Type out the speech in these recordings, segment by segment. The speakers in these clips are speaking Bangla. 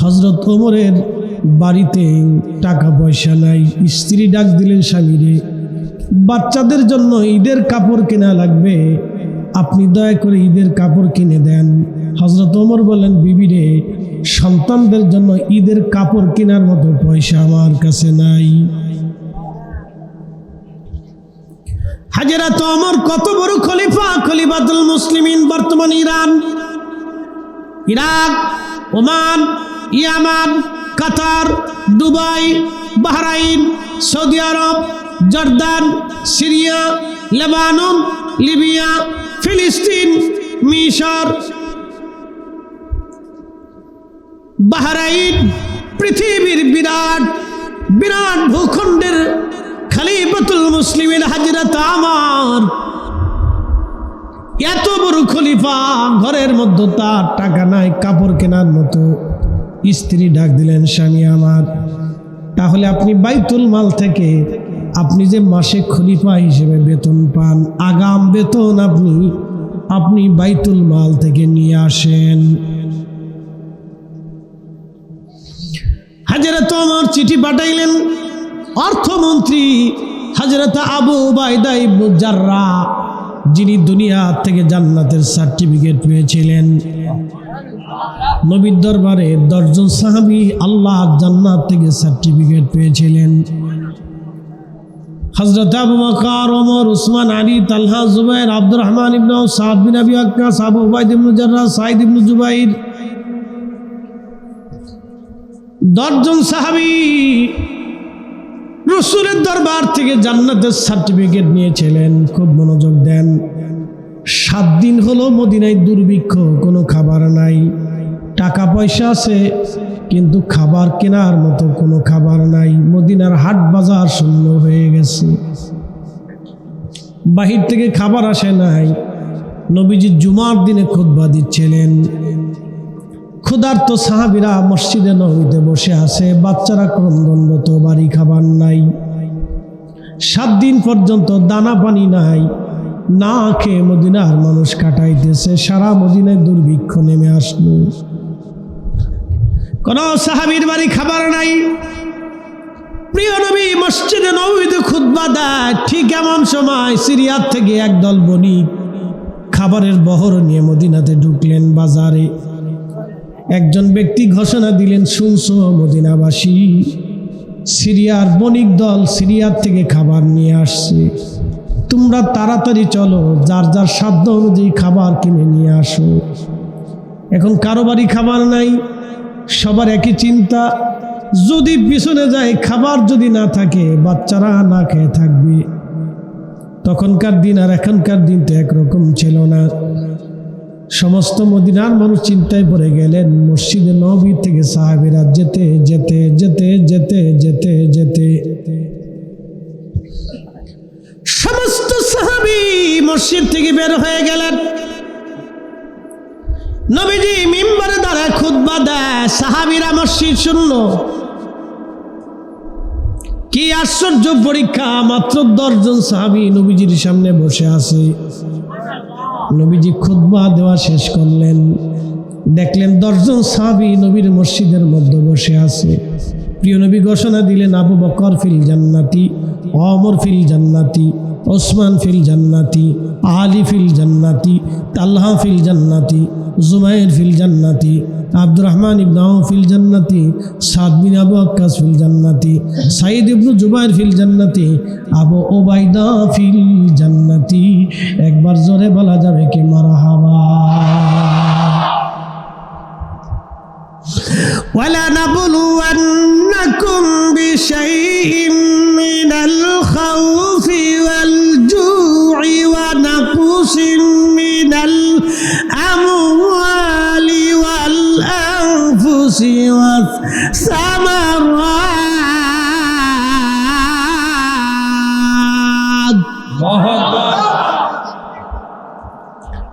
হযরত ওমরের বাড়িতে টাকা পয়সা নাই। স্ত্রী ডাক দিলেন স্বামীরে, বাচ্চাদের জন্য ঈদের কাপড় কেনা লাগবে, আপনি দয়া করে ঈদের কাপড় কিনে দেন। হযরত ওমর বললেন, বিবি রে, সন্তানদের জন্য ঈদের কাপড় কেনার মতো পয়সা আমার কাছে নাই। হযরত ওমর কত বড় খলিফা, খলিফাতুল মুসলিমিন। বর্তমান ইরান, ইরাক, ওমান, ইয়ামান, কাতার, দুবাই, বাহরাইন, সৌদি আরব, জর্দান, সিরিয়া, লেবানন, লিবিয়া, ফিলিস্তিন, মিশর, বাহরাইন, পৃথিবীর বিরাট বিরাট ভূখণ্ডের খলিফাতুল মুসলিমিন হযরত ওমর, এত বড় খলিফা, ঘরের মধ্যে তার টাকা নাই কাপড় কেনার মতো। স্ত্রী ডাক দিলেন, স্বামী আমার, তাহলে আপনি বাইতুল মাল থেকে আপনি যে মাসে খলিফা হিসেবে বেতন পান, আগাম বেতন আপনি বাইতুল মাল থেকে নিয়ে আসেন। হযরত ওমর চিঠি পাঠাইলেন অর্থমন্ত্রী হযরত আবু উবাইদা ইবনে জাররাহ, যিনি দুনিয়া থেকে জান্নাতের সার্টিফিকেট পেয়েছিলেন। নবীর দরবারে 10 জন সাহাবী আল্লাহ জান্নাত থেকে সার্টিফিকেট পেয়েছিলেন। হযরত আবু বকর, ওমর, উসমান, আলী, তালহা, জুবাইর, আব্দুর রহমান ইবনে আওফ, সাদ বিন আবি ওয়াক্কাস, আবু উবাইদা ইবনে জাররাহ, সাঈদ ইবনে জুবাইর, 10 জন সাহাবী রাসূলের দরবার থেকে জান্নাতের সার্টিফিকেট নিয়েছিলেন। খুব মনোযোগ দেন। 7 দিন হলো মদিনায় দুর্ভিক্ষ, কোনো খাবার নাই। টাকা পয়সা আছে কিন্তু খাবার কেনার মতো কোনো খাবার নাই। মদিনার হাট বাজার শূন্য হয়ে গেছে, বাহির থেকে খাবার আসে নাই। নবীজি জুমার দিনে খুতবা দিচ্ছিলেন। ক্ষুধার্ত সাহাবীরা মসজিদে নববীতে বসে আছে, বাচ্চারা ক্রন্দনরত, বাড়ি খাবার নাই। 7 দিন পর্যন্ত দানা পানি নাই, না খেয়ে মদিনার মানুষ কাটাইতেছে। সারা মদিনায় দুর্ভিক্ষ নেমে আসলো। কোন সাহাবীর বাড়ি খাবার নাই। প্রিয় নবী মসজিদে নববীতে খুতবা দেয়, ঠিক এমন সময় সিরিয়ার থেকে একদল বণিক খাবারের বহর নিয়ে মদিনাতে ঢুকলেন। বাজারে একজন ব্যক্তি ঘোষণা দিলেন, শুনছো মদিনাবাসী, সিরিয়ার বণিক দল সিরিয়ার থেকে খাবার নিয়ে আসছে, তোমরা তাড়াতাড়ি চলো, যার যার সাধ্য অনুযায়ী খাবার কিনে নিয়ে আসো। এখন কারো বাড়ি খাবার নাই, সবার একই চিন্তা, যদি পিছনে যায় খাবার যদি না থাকে বাচ্চারা না খেয়ে থাকবে। তখনকার দিন আর এখনকার দিন তো একরকম ছিল না। সমস্ত মদিনার মানুষ চিন্তায় পড়ে গেলেন। মসজিদে নববী থেকে সাহাবীরা যেতে যেতে যেতে যেতে যেতে যেতে সমস্ত সাহাবী মসজিদ থেকে বের হয়ে গেলেন। নবীজি মিম্বরে দাঁড়ায় খুতবা দেয়, সাহাবীরা মসজিদ শূন্য। কি আশ্চর্য পরীক্ষা! মাত্র 10 জন সাহাবী নবীজির সামনে বসে আছে। নবীজি খুতবা দেওয়া শেষ করলেন, দেখলেন 10 জন সাহাবী নবীর মসজিদের মধ্যে বসে আছে। প্রিয় নবী ঘোষণা দিলেন, আবু বকর ফিল জান্নাতি, ওমর ফিল জান্নাতি, ওসমান ফিল জান্নাতি, আলী ফিল জান্নাতি, তালহা ফিল জান্নাতি, জুবাইর ফিল জান্নাতি, আব্দুর রহমান ইবনে আওফ ফিল জান্নাতি, সাদ বিন আবু ওয়াক্কাস ফিল জান্নাতি, সাঈদ ইবনে জুবাইর ফিল জান্নাতি, আবু উবাইদা ফিল জান্নাতি। একবার জোরে বলা যাবে কি মারহাবা? ওয়ালা নাবলুওয়ান্নাকুম বিশাইইম মিনাল খাউফি ওয়াল জু'i ওয়া নাকসিন মিনাল আমওয়ালি ওয়াল আনফুসি ওয়াস সামারাত।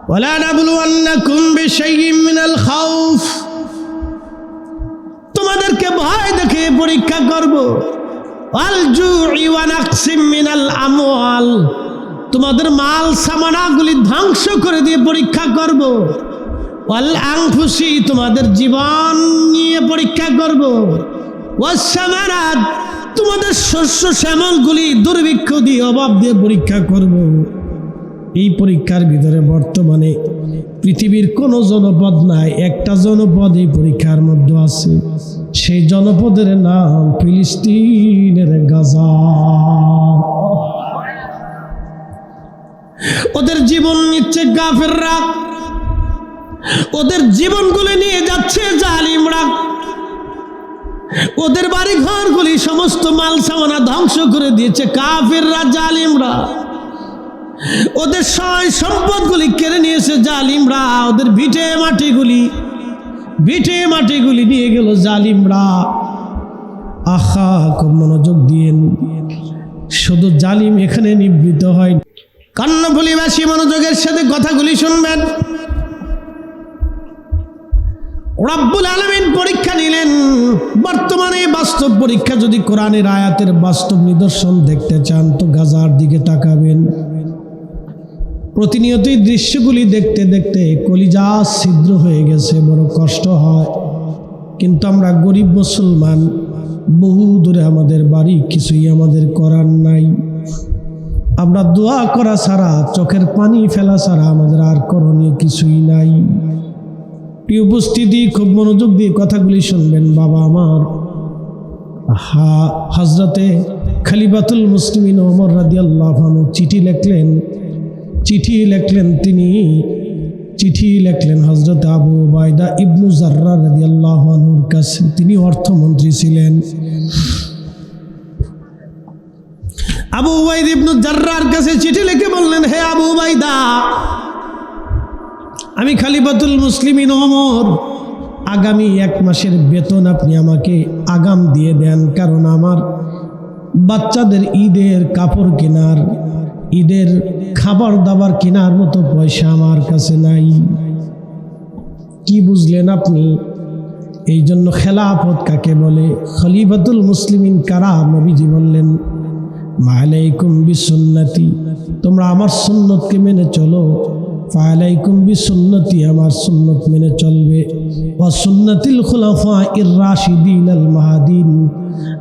ওয়ালা নাবলুওয়ান্নাকুম বিশাইইম মিনাল খাউফ, তোমাদেরকে ভয় দেখে পরীক্ষা করব। ওয়াল জু'i ওয়া নাকসিম মিনাল আমওয়াল, তোমাদের মাল সামানাগুলি ধ্বংস করে দিয়ে পরীক্ষা করব। ওয়াল আনফুসি, তোমাদের জীবন নিয়ে পরীক্ষা করব, ওয়াসসামারাত তোমাদের শস্য শ্যামলগুলি দুর্ভিক্ষ দিয়ে অভাব দিয়ে পরীক্ষা করব। এই পরীক্ষার ভিতরে বর্তমানে পৃথিবীর কোনো জনপদ নাই, একটা জনপদ এই পরীক্ষার মধ্যে আছে। সেই জনপদের নাম ফিলিস্তিনের গাজা। ওদের জীবন নিচ্ছে কাফেররা, ওদের জীবনগুলি নিয়ে যাচ্ছে জালিমরা, ওদের বাড়ি ঘরগুলি সমস্ত মাল সামানা ধ্বংস করে দিয়েছে কাফেররা, জালিমরা। ওদের সয় সম্পদগুলি কেড়ে নিয়েছে জালিমরা, ওদের ভিটে মাটিগুলি নিয়ে গেল জালিমরা। আহা, খুব মনোযোগ দিয়েন, শুধু জালিম এখানে নিবৃত হয়। কর্ণফুলীবাসী মনোযোগের সাথে কথাগুলি শুনবেন। রব্বুল আলামিন পরীক্ষা নিলেন। বর্তমানে বাস্তব পরীক্ষা, যদি কোরআনের আয়াতের বাস্তব নিদর্শন দেখতে চান তো গাজার দিকে তাকাবেন। প্রতিনিয়তই দৃশ্যগুলি দেখতে দেখতে কলিজা ছিদ্র হয়ে গেছে, বড় কষ্ট হয়। কিন্তু আমরা গরিব মুসলমান, বহু দূরে আমাদের বাড়ি, কিছুই আমাদের করার নাই। আমরা দোয়া করা ছাড়া, চোখের পানি ফেলা ছাড়া আমাদের আর করণীয় কিছুই নাই। প্রিয় উপস্থিতি, খুব মনোযোগ দিয়ে কথাগুলি শুনবেন বাবা আমার। হযরতে খলিফাতুল মুসলিমিন ওমর রাদিয়াল্লাহু আনহু চিঠি লিখলেন হযরত আবু উবাইদা ইবনু জাররাহ রাদিয়াল্লাহু আনহুর কাছে। তিনি অর্থমন্ত্রী ছিলেন। আবু উবাইদা ইবনু জাররাহর কাছে চিঠি লিখে বললেন, হে আবু উবাইদা, আমি খলিফাতুল মুসলিমিন ওমর, আগামী 1 মাসের বেতন আপনি আমাকে আগাম দিয়ে দেন, কারণ আমার বাচ্চাদের ঈদের কাপড় কেনার, ঈদের খাবার দাবার কেনার মতো পয়সা আমার কাছে নাই। কি বুঝলেন আপনি? এই জন্য খেলাফত কাকে বলে, খলিফাতুল মুসলিমিন কারা? নবীজি বললেন, মালাইকুম বিসুন্নতি, তোমরা আমার সুন্নতকে মেনে চলো। ফালাইকুম বিসুন্নতি, আমার সুন্নত মেনে চলবে। ওয়া সুন্নাতিল খুলাফায়ে রাশিদিন আল মাহদিন,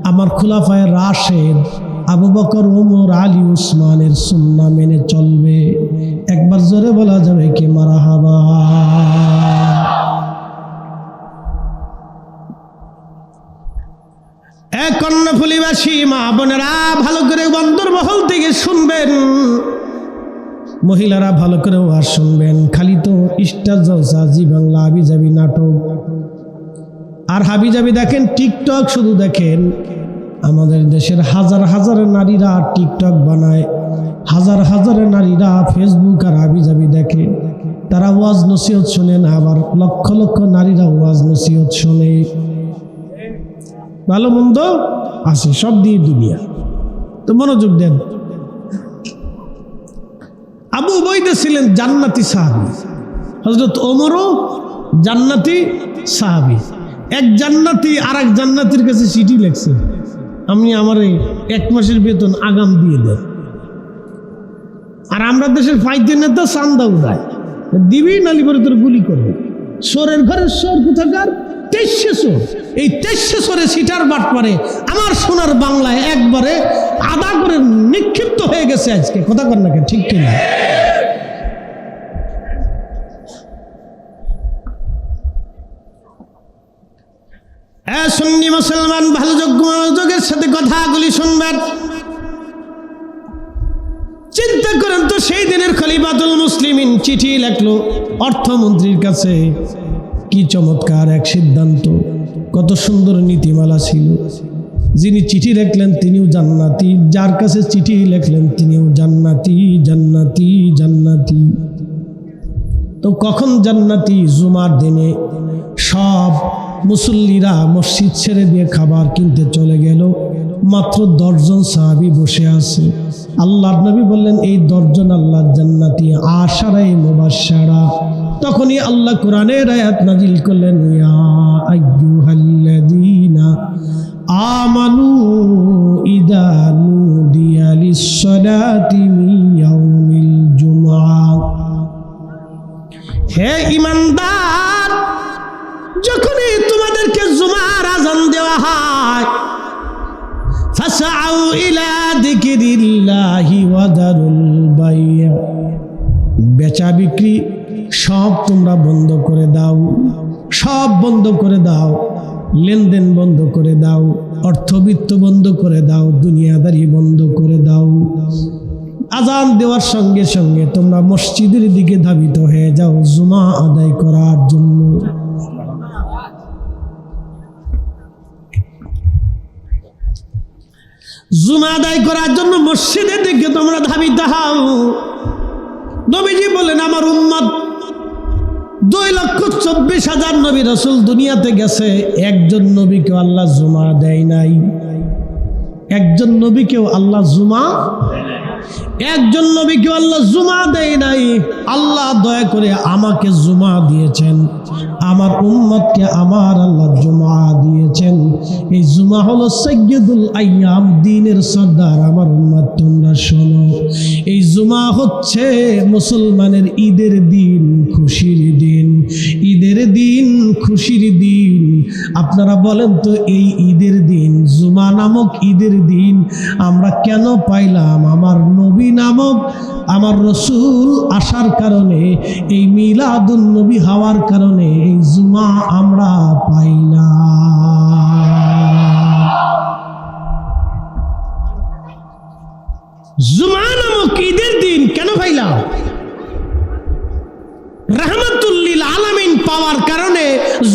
আমার খুলাফায়ে রাশেদ আবু বকর, ওমর, আলী, উসমানের সুন্নাহ মেনে চলবে। একবার জোরে বলা যাবে কি মারহাবা? কর্ণফুলীবাসী মা বোনেরা, ভালো করে বন্দরমহল থেকে শুনবেন, মহিলারা ভালো করে ওয়াজ শুনবেন। খালি তো স্টার জলসা, জি বাংলা, হাবিজাবি নাটক আর হাবিজাবি দেখেন, টিকটক শুধু দেখেন। আমাদের দেশের হাজার হাজার নারীরা টিকটক বানায়, হাজার হাজার নারীরা ফেসবুক আর হাবিজাবি দেখে। তারা ওয়াজ নসিহত শোনে না, আবার লক্ষ লক্ষ নারীরা ওয়াজ নসিহত শোনে। ভালো মন্দ আছে, সব দিয়ে দুনিয়া। তো মনোযোগ দেন। আবু উবাইদা ছিলেন জান্নাতি সাহাবী, হযরত ওমরও জান্নাতি সাহাবী। এক জান্নাতি আর এক জান্নাতির কাছে চিঠি লিখছে, আমি আমার 1 মাসের বেতন আগাম দিয়ে দেন। আর আমরা দেশের ফাইতে নেতা চান্দা উড়ায়, দিবি নালি পরে তোর গুলি করবে। সোরের ঘরের সোর কোথাকার? 2300 সোর। এই 2300 সোরে সিটার বাট পারে আমার সোনার বাংলায় একবারে আদা করে নিক্ষিপ্ত হয়ে গেছে আজকে। কথা কর না, ঠিক কিনা? সুন্নি মুসলমান, ভালো মনোযোগের সাথে কথাগুলি শুনবেন। চিন্তা করেন তো, সেই দিনের খলিফাতুল মুসলিমিন চিঠি লিখলো অর্থমন্ত্রীর কাছে। কি চমৎকার এক সিদ্ধান্ত, কত সুন্দর নীতিমালা ছিল। যিনি চিঠি লিখলেন তিনিও জান্নাতি, যার কাছে চিঠি লিখলেন তিনিও জান্নাতি, জান্নাতি, জান্নাতি। তো কখন জান্নাতি? জুমার দিনে সব মুসল্লিরা মসজিদ ছেড়ে দিয়ে খাবার কিনতে চলে গেল, মাত্র 10 জন সাহাবী বসে আছে। আল্লাহর নবী বললেন, এই 10 জন আল্লাহর জান্নাতি, আশারায়ে মুবাশশারা। তখনই আল্লাহ কোরআনের আয়াত নাজিল করলেন, ইয়া আইয়ুহাল্লাযীনা আমানু ইযা নুদিয়া লিস-সালাতি মিন ইয়াউমিল জুমআহ, হে ঈমানদার, যখনই তোমাদেরকে জুমার আযান বিক্রি সব তোমরা বন্ধ করে দাও, সব বন্ধ করে দাও, লেনদেন বন্ধ করে দাও, অর্থবিত্ত বন্ধ করে দাও, দুনিয়াদারি বন্ধ করে দাও। আজান দেওয়ার সঙ্গে সঙ্গে তোমরা মসজিদের দিকে ধাবিত হয়ে যাও জুমা আদায় করার জন্য। জুমা আদায় করার জন্য মসজিদের দিকে তোমরা ধাবিত হও। নবীজি বলেন আমার উম্মত 2,24,000 নবী রাসূল দুনিয়াতে গেছে, একজন নবীকেও আল্লাহ জুমা দেয় নাই। একজন নবীকেও আল্লাহ জুমা, একজন নবীকেও আল্লাহ জুমা দেয় নাই। আল্লাহ দয়া করে আমাকে জুমা দিয়েছেন, আমার উম্মতকে আমার আল্লাহ জুমা দিয়েছেন। এই জুমা হলো সাইয়্যিদুল আইয়াম, দিনের সর্দার। আমার উম্মত তোমরা শোনো, এই জুমা হচ্ছে মুসলমানের ঈদের দিন, খুশির দিন, ঈদের দিন, খুশির দিন। আপনারা বলেন তো এই ঈদের দিন, জুমা নামক ঈদের দিন আমরা কেন পাইলাম? আমার নবী নামক আমার রসুল আসার কারণে, এই মিলাদুন নবী হওয়ার কারণে এই জুমা আমরা পাইলাম। জুমা নামক ঈদের দিন কেন পাইলাম? রাহমাতুল লিল আলামিন পাওয়ার কারণে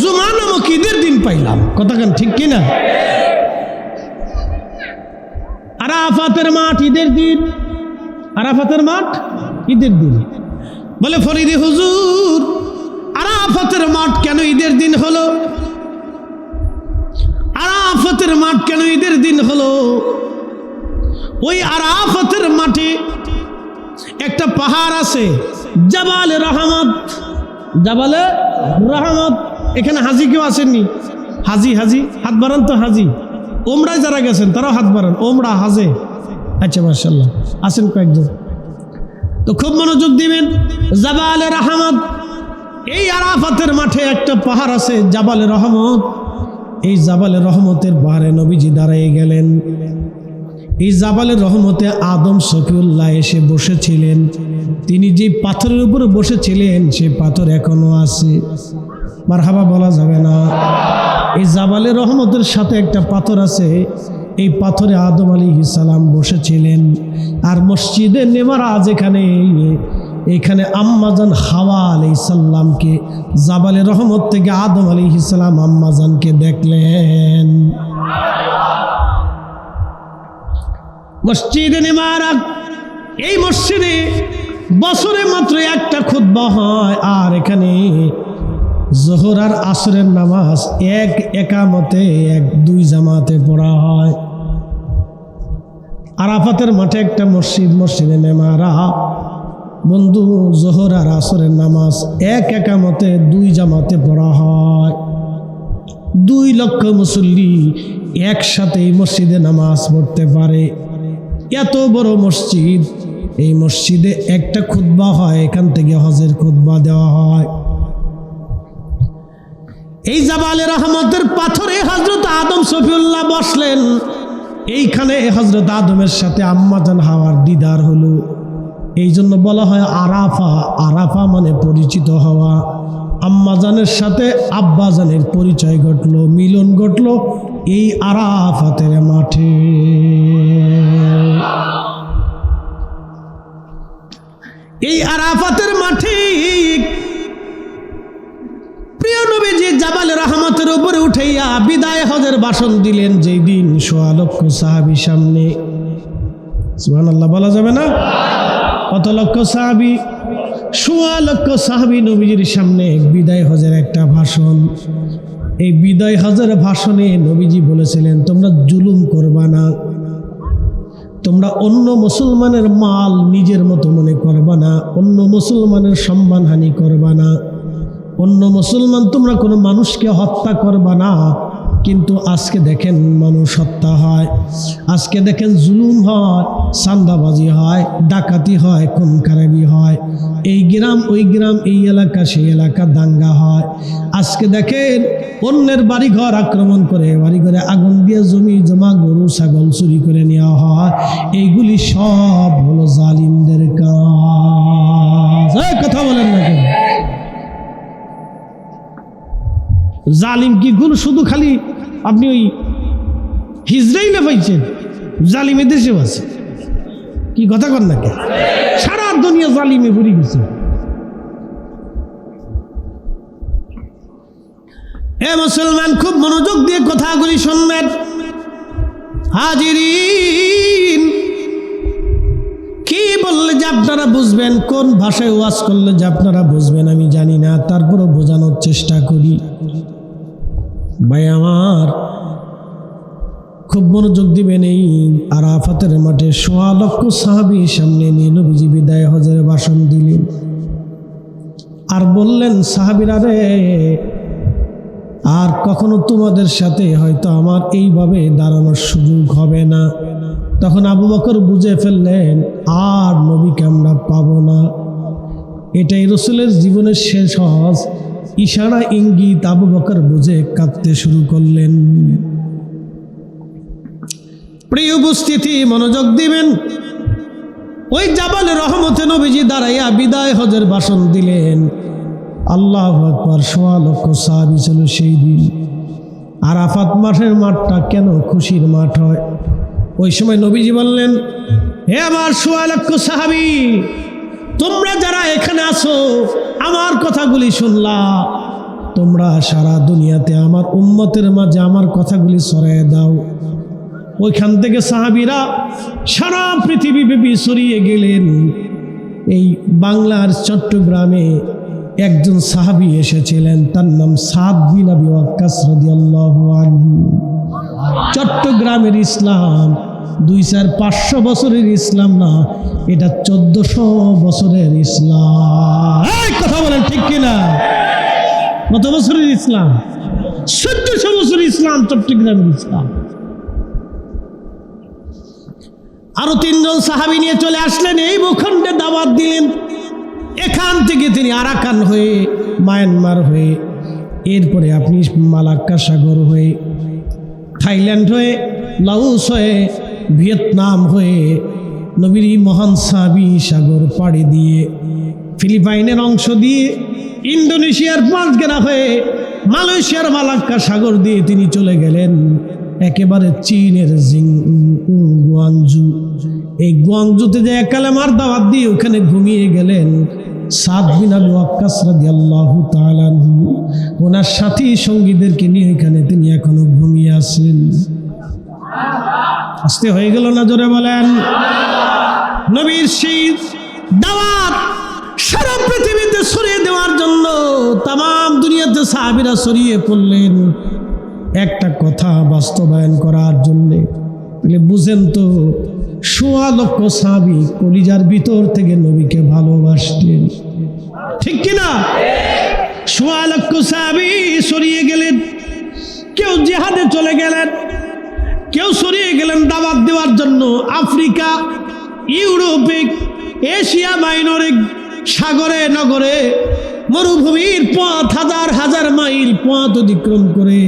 জুমা নামক ঈদের দিন পাইলাম। কথা কেন ঠিক কিনা? আরাফাতের মাঠ ঈদের দিন, আরাফাতের মাঠ ঈদের দিন। বলে ফরিদি হুজুর আরাফাতের মাঠ কেন ঈদের দিন হলো? আরাফাতের মাঠ কেন ঈদের দিন হলো? ওই আরাফাতের মাঠে একটা পাহাড় আছে, জাবালে রহমত। জাবালে রহমত। এখানে হাজি কেউ আসেননি? হাজি, হাজি হাত বাড়ান তো। হাজি ওমরায় যারা গেছেন তারাও হাত বাড়ান। ওমরা হাজে, আচ্ছা মাশাআল্লাহ আসেন কয়েকজন। তো খুব মনোযোগ দিবেন। জাবালে রহমত, এই আরাফাতের মাঠে একটা পাহাড় আছে জাবালে রহমত। এই জাবালে রহমতের পাহাড়ে নবীজি দাঁড়িয়ে গেলেন। এই জাবালে রহমতে আদম শফিউল্লাহ এসে বসেছিলেন। তিনি যে পাথরের উপরে বসেছিলেন সেই পাথর এখনো আছে। মারহাবা বলা যাবে না? এই জাবালে রহমতের সাথে একটা পাথর আছে, এই পাথরে আদম আলাইহিস সালাম বসেছিলেন। আর মসজিদে নেমারা যেখানে, এখানে আম্মাজান হাওয়া আলাইহিস সালামকে জাবালে রহমত থেকে আদম আলাইহিস সালাম আম্মাজানকে দেখলেন। মসজিদে নেমারা, এই মসজিদে বছরে মাত্র একটা খুতবা হয়। আর এখানে জোহর আর আসরের নামাজ এক একামতে, এক দুই জামাতে পড়া হয়। আরাফাতের মাঠে একটা মসজিদ, মসজিদে নেমারা বন্ধু, জোহর আর আসরের নামাজ এক একামতে দুই জামাতে পড়া হয়। 2 লক্ষ মুসল্লি একসাথে এই মসজিদে নামাজ পড়তে পারে। এত বড় মসজিদ, এই মসজিদে একটা খুতবা হয়, এখান থেকে হজের খুতবা দেওয়া হয়। এই জাবালে রহমতের পাথরে হযরত আদম শফিউল্লাহ বসলেন। এইখানে হযরত আদমের সাথে আম্মাজান হাওয়ার দিদার হলো। এই জন্য বলা হয় আরাফা। আরাফা মানে পরিচিত হওয়া। আম্মাজানের সাথে আব্বাজানের পরিচয় ঘটলো, মিলন ঘটলো এই আরাফাতের মাঠে। এই আরাফাতের মাঠে প্রিয় নবীজি জাবালে রহমতের উপরে উঠাইয়া বিদায় হজের ভাষণ দিলেন। যেই দিন 1.25 লক্ষ সাহাবী সামনে, সুবহানাল্লাহ বলা যাবে না? কত লক্ষ সাহাবী? 1.25 লক্ষ সাহাবী নবীজির সামনে বিদায় হজের একটা ভাষণ। এই বিদায় হজের ভাষণে নবীজি বলেছিলেন তোমরা জুলুম করবা না, তোমরা অন্য মুসলমানের মাল নিজের মতো মনে করবা না, অন্য মুসলমানের সম্মানহানি করবা না, অন্য মুসলমান তোমরা কোনো মানুষকে হত্যা করবা না। কিন্তু আজকে দেখেন মানুষ হত্যা হয়, আজকে দেখেন জুলুম হয়, চাঁদাবাজি হয়, ডাকাতি হয়, খুন খারাপি হয়, এই গ্রাম ওই গ্রাম, এই এলাকা সেই এলাকা দাঙ্গা হয়। আজকে দেখেন অন্যের বাড়িঘর আক্রমণ করে, বাড়িঘরে আগুন দিয়ে জমি জমা গরু ছাগল চুরি করে নেওয়া হয়। এইগুলি সব হলো জালিমদের কাজ। কথা বলেন জালিম কি গুণ শুধু খালি আপনি ওই হিজরাইলে পাইছেন? জালিমে দেশেও আছে। কি কথা কর না কে? সারা দুনিয়া জালিমে ভরে গেছে। এ মুসলমান, খুব মনোযোগ দিয়ে কথাগুলি শুনবেন। হাজিরিন, কি বললে যে আপনারা বুঝবেন, কোন ভাষায় ওয়াজ করলে যে আপনারা বুঝবেন আমি জানি না, তারপরও বোঝানোর চেষ্টা করি। ভাই আমার, খুব মনোযোগ দিবেন। এই আরাফাতের মাঠে ১.৫ লক্ষ সাহাবী সামনে নিয়ে নবীজি বিদায় হজের ভাষণ দিলেন। আর বললেন, সাহাবীরা রে, আর কখনো তোমাদের সাথে হয়তো আমার এইভাবে দাঁড়ানোর সুযোগ হবে না। তখন আবু বকর বুঝে ফেললেন, আর নবীকে আমরা পাবো না। এটাই রসুলের জীবনের শেষ হজ। ইশারা ইঙ্গিত আবু বকর বুঝে কাঁদতে শুরু করলেন। প্রিয় উপস্থিতি, মনোযোগ দিবেন। ওই জাবালে রহমতে নবীজি দাঁড়াইয়া বিদায় হজের ভাষণ দিলেন। আল্লাহু আকবার। ১.৫ লক্ষ সাহাবী ছিল সেই দিন। আরাফাত মাঠের মাঠটা কেন খুশির মাঠ হয়? ওই সময় নবীজি বললেন, হে আমার ১.৫ লক্ষ সাহাবী, তোমরা যারা এখানে আছো, আমার কথাগুলি শুনলা, তোমরা সারা দুনিয়াতে আমার উম্মতের মাঝে আমার কথাগুলি ছড়ায় দাও। ওইখান থেকে সাহাবীরা সারা পৃথিবীব্যাপী ছড়িয়ে গেলেন। এই বাংলার চট্টগ্রামে একজন সাহাবী এসেছিলেন, তার নাম সাদ বিন আবি ওয়াক্কাস রাদিয়াল্লাহু আনহু। চট্টগ্রামের ইসলাম ২,৫০০ বছরের ইসলাম না, এটা ১৪০০ বছরের ইসলাম। কথা বলেন ঠিক কিনা? কত বছরের ইসলাম? ১৪০০ বছরের ইসলাম, চট্টগ্রামের ইসলাম। আরো ৩ জন সাহাবী নিয়ে চলে আসলেন, এই ভূখণ্ডে দাওয়াত দিলেন। এখান থেকে তিনি আরাকান হয়ে, মায়ানমার হয়ে, এরপরে আপনি মালাক্কা সাগর হয়ে, থাইল্যান্ড হয়ে, লাওস হয়ে, ভিয়েতনাম হয়ে, নবীর মহান সাহাবী সাগর পাড়ি দিয়ে, ফিলিপাইনের অংশ দিয়ে, ইন্দোনেশিয়ার পাঁচগেরা হয়ে, মালয়েশিয়ার মালাক্কা সাগর দিয়ে তিনি চলে গেলেন একেবারে চীনের গুয়াংজু। এই গুয়াংজুতে যে কালেমার দাওয়াত দিয়ে ওখানে ঘুমিয়ে গেলেন সাদ বিন আবি ওয়াক্কাস রাদিয়াল্লাহু তাআলা আনহু। ওনার সাথী সঙ্গীদেরকে নিয়ে এখানে তিনি এখনো ঘুমিয়ে আছেন। আসতে হয়ে গেল না? জোরে বলেন। নবীর সেই দাওয়াত সারা পৃথিবীতে ছড়িয়ে দেওয়ার জন্য তাম দুনিয়াতে সাহাবীরা ছড়িয়ে পড়লেন একটা কথা বাস্তবায়ন করার জন্যে। বুঝেন তো, ১.৫ লক্ষ সাহাবী কলিজার ভিতর থেকে নবীকে ভালোবাসতেন, ঠিক কিনা? ১.৫ লক্ষ সাহাবী ছড়িয়ে গেলেন। কেউ জিহাদে চলে গেলেন, কেউ ছড়িয়ে গেলেন দাওয়াত দেওয়ার জন্য আফ্রিকা, ইউরোপে, এশিয়া মাইনরে, সাগরে, নগরে, মরুভূমির পথ, হাজার হাজার মাইল পথ অতিক্রম করে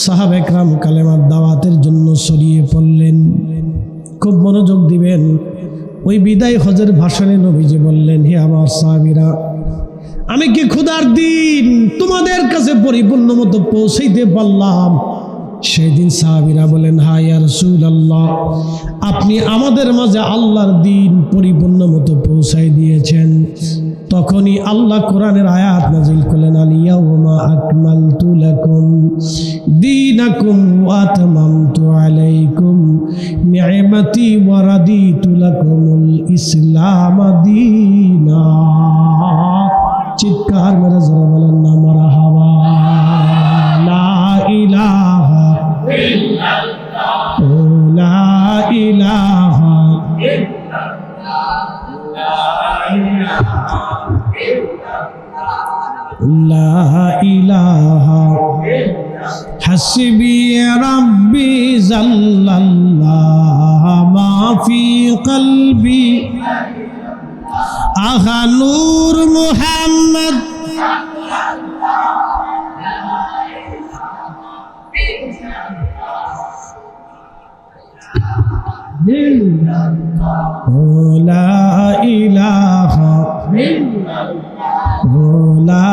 সাহাবা একরাম কালেমার দাওয়াতের জন্য ছড়িয়ে পড়লেন। খুব মনোযোগ দিবেন। ওই বিদায় হজের ভাষণে নবীজি বললেন, হে আমার সাহাবীরা, আমি কি ক্ষুধার দিন তোমাদের কাছে পরিপূর্ণ মতো পৌঁছাইতে পারলাম? সেদিন সাহাবীরা বলেন, হ্যাঁ ইয়া রাসূলুল্লাহ, আপনি আমাদের মাঝে আল্লাহর দিন পরিপূর্ণ মতো পৌঁছাই দিয়েছেন। তখনই আল্লাহ কোরআনের আয়াত নাযিল করলেন, আল ইয়াউমা আকমালতু লাকুম দীনাকুম ওয়া আতমামতু আলাইকুম নি'মাতি ওয়া রাদিতু লাকুমুল ইসলাম দীনা। চিৎকার মেরে জোরে বলেন না মারহাবা। লা ইলাহা ইল্লাল্লাহ, লা ইলাহা লা ইলাহা হাসবি রাব্বি জাল্লাল্লাহ মা ফি কলবি আহা নূর মুহাম্মদ। লা ইলাহা লা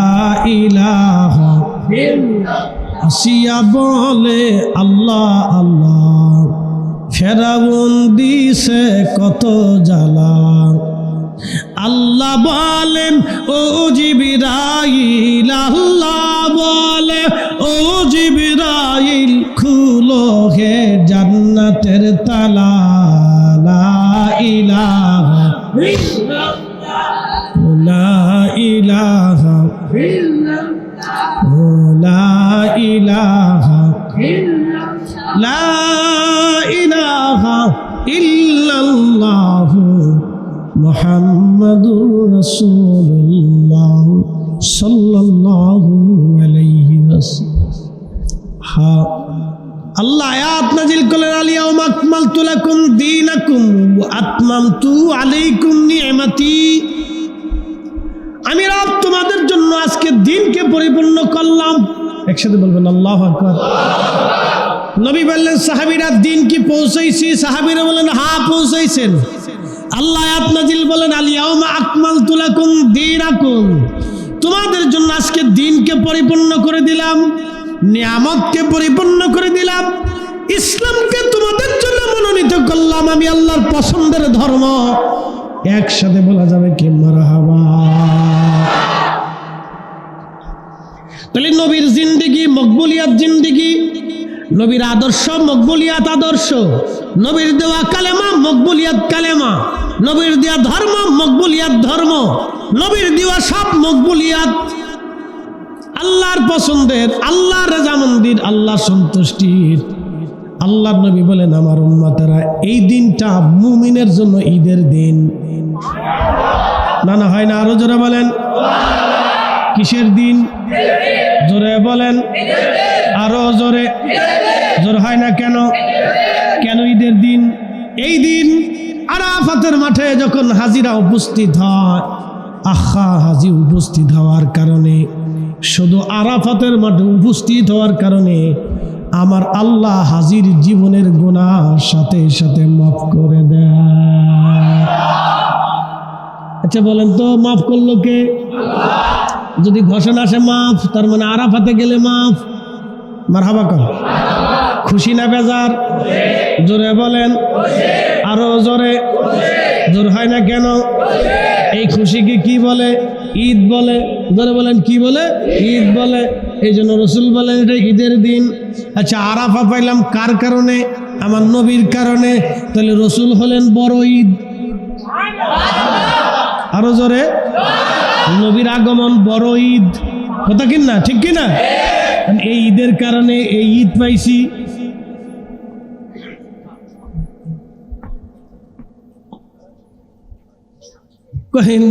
ইলাহা আসিয়া বলে আল্লাহ আল্লাহ, ফেরাউন দিছে কত জ্বালা। আল্লাহ বলেন ও জিবরাইল, আল্লাহ বলে ও জিবরাইল, খুলো হে জান্নাতের তালা। লা ইলাহা লা ইলাহা লা ইলাহা লা ইলাহা ইল্লাল্লাহু মুহাম্মাদুর রাসূলুল্লাহ সাল্লাল্লাহু আলাইহি ওয়াসাল্লাম। আল্লাহ আয়াত নাজিল করলেন, আল-ইয়াওমা আকমালতু লাকুম দীনাকুম ওয়া আতমামতু আলাইকুম নি'মাতি। আমি রব তোমাদের জন্য আজকে দিনকে পরিপূর্ণ করলাম। একসাথে বলবেন আল্লাহু আকবার। নবী বললেন, সাহাবীরা দিন কি পৌঁছাইছি? সাহাবীরা বলেন, হ্যাঁ পৌঁছাইছেন। আল্লাহ আয়াত নাজিল বলেন, আল-ইয়াওমা আকমালতু লাকুম দীনাকুম, তোমাদের জন্য আজকে দিনকে পরিপূর্ণ করে দিলাম, নিয়ামতকে পরিপূর্ণ করে দিলাম, ইসলামকে তোমাদের জন্য মনোনীত করলাম, আমি আল্লাহর পছন্দের ধর্ম। একসাথে বলা যাবে কি মারহাবা। তাহলে নবীর জিন্দেগি মকবুলিয়াত জিন্দেগি, নবীর আদর্শ মকবুলিয়াত আদর্শ, নবীর দেওয়া কালেমা মকবুলিয়াত কালেমা, নবীর দেওয়া ধর্ম মকবুলিয়াত ধর্ম, নবীর দেওয়া সব মকবুলিয়াত আল্লাহর পছন্দের, আল্লাহর রাজামন্দির, আল্লাহ সন্তুষ্টির। আল্লাহর নবী বলেন, আমার উম্মতেরা এই দিনটা মুমিনের জন্য ঈদের দিন। না না হয় না, আরো জোরে বলেন। কিসের দিন? জোরে বলেন, আরো জোরে। জোর হয় না কেন? কেন ঈদের দিন? এই দিন আরাফাতের মাঠে যখন হাজিরা উপস্থিত হয়, আখা হাজি উপস্থিত হওয়ার কারণে, শুধু আরাফাতের মাঠে উপস্থিত হওয়ার কারণে আমার আল্লাহ হাজির জীবনের গুনাহ সাথে সাথে মাফ করে দেয়। আচ্ছা বলেন তো, মাফ করলো কে? যদি ঘোষণা আসে মাফ, তার মানে আরাফাতে গেলে মাফ। মারহাবা কর। খুশি না বেজার? জোরে বলেন, আরো জোরে। জোর হয় না কেন? এই খুশিকে কি বলে? ঈদ বলে। জোরে বলেন, কি বলে? ঈদ বলে। এই জন্য রসুল বলেন এটা ঈদের দিন। আচ্ছা, আরাফা পাইলাম কার কারণে? আমার নবীর কারণে। তাহলে রসুল হলেন বড় ঈদ। আরো জোরে। নবীর আগমন বড় ঈদ, কথা কিনা? ঠিক কিনা? এই ঈদের কারণে এই ঈদ পাইছি।